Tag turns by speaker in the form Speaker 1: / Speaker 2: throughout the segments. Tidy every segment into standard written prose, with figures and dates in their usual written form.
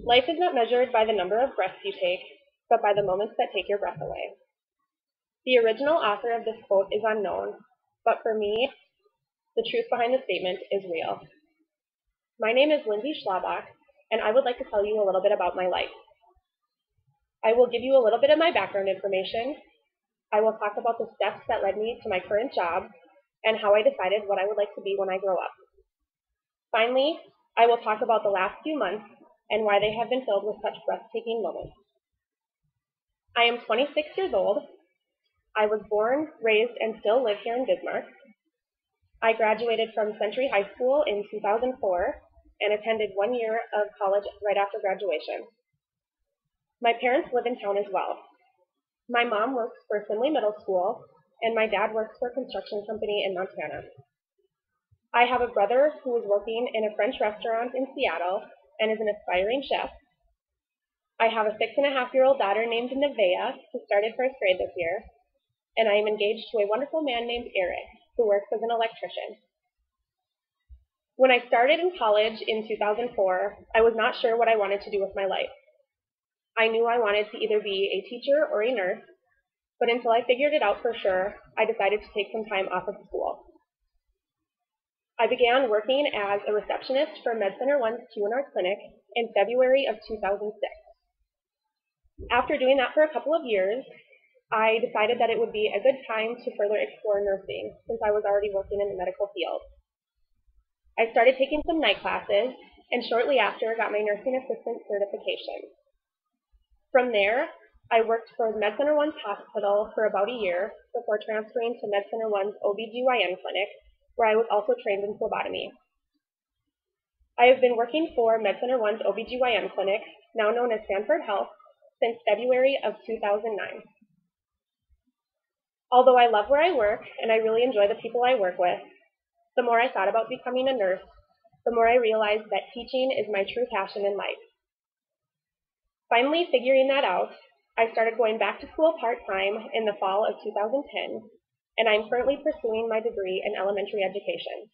Speaker 1: Life is not measured by the number of breaths you take, but by the moments that take your breath away. The original author of this quote is unknown, but for me, the truth behind the statement is real. My name is Lindsay Schlabach, and I would like to tell you a little bit about my life. I will give you a little bit of my background information. I will talk about the steps that led me to my current job and how I decided what I would like to be when I grow up. Finally, I will talk about the last few months and why they have been filled with such breathtaking moments. I am 26 years old. I was born, raised, and still live here in Bismarck. I graduated from Century High School in 2004 and attended 1 year of college right after graduation. My parents live in town as well. My mom works for Findlay Middle School, and my dad works for a construction company in Montana. I have a brother who is working in a French restaurant in Seattle and is an aspiring chef. I have a 6.5-year-old daughter named Nevaeh, who started first grade this year, and I am engaged to a wonderful man named Eric, who works as an electrician. When I started in college in 2004, I was not sure what I wanted to do with my life. I knew I wanted to either be a teacher or a nurse, but until I figured it out for sure, I decided to take some time off of school. I began working as a receptionist for MedCenter 1's Q&R clinic in February of 2006. After doing that for a couple of years, I decided that it would be a good time to further explore nursing, since I was already working in the medical field. I started taking some night classes, and shortly after got my nursing assistant certification. From there, I worked for MedCenter 1's hospital for about a year before transferring to MedCenter 1's OBGYN clinic, where I was also trained in phlebotomy. I have been working for MedCenter 1's OBGYN clinic, now known as Sanford Health, since February of 2009. Although I love where I work and I really enjoy the people I work with, the more I thought about becoming a nurse, the more I realized that teaching is my true passion in life. Finally figuring that out, I started going back to school part-time in the fall of 2010, and I'm currently pursuing my degree in elementary education.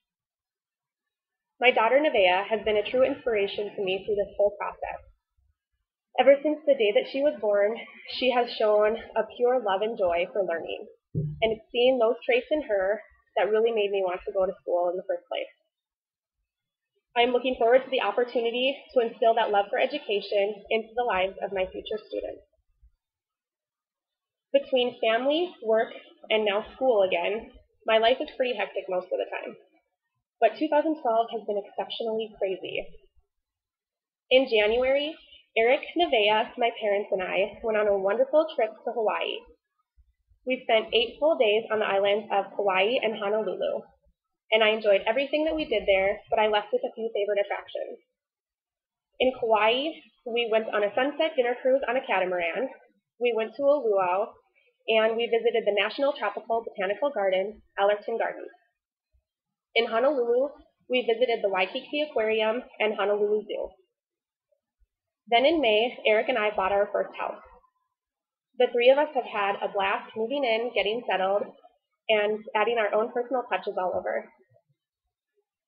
Speaker 1: My daughter Nevaeh has been a true inspiration to me through this whole process. Ever since the day that she was born, she has shown a pure love and joy for learning, and it's seeing those traits in her that really made me want to go to school in the first place. I am looking forward to the opportunity to instill that love for education into the lives of my future students. Between family, work, and now school again, my life is pretty hectic most of the time. But 2012 has been exceptionally crazy. In January, Eric, Nevaeh, my parents, and I went on a wonderful trip to Hawaii. We spent 8 full days on the islands of Hawaii and Honolulu, and I enjoyed everything that we did there, but I left with a few favorite attractions. In Kauai, we went on a sunset dinner cruise on a catamaran, we went to a luau, and we visited the National Tropical Botanical Garden, Allerton Gardens. In Honolulu, we visited the Waikiki Aquarium and Honolulu Zoo. Then in May, Eric and I bought our first house. The three of us have had a blast moving in, getting settled, and adding our own personal touches all over.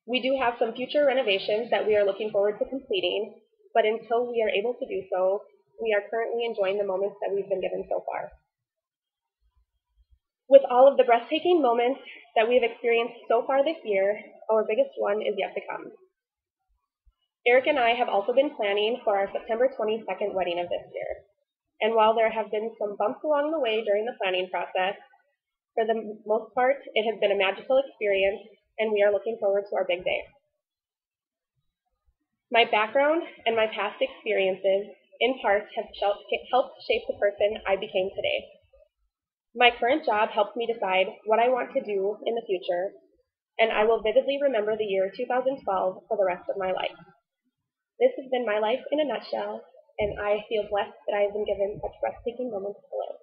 Speaker 1: We do have some future renovations that we are looking forward to completing, but until we are able to do so, we are currently enjoying the moments that we've been given so far. With all of the breathtaking moments that we have experienced so far this year, our biggest one is yet to come. Eric and I have also been planning for our September 22nd wedding of this year. And while there have been some bumps along the way during the planning process, for the most part, it has been a magical experience, and we are looking forward to our big day. My background and my past experiences, in part, have helped shape the person I became today. My current job helps me decide what I want to do in the future, and I will vividly remember the year 2012 for the rest of my life. This has been my life in a nutshell, and I feel blessed that I have been given such breathtaking moments to live.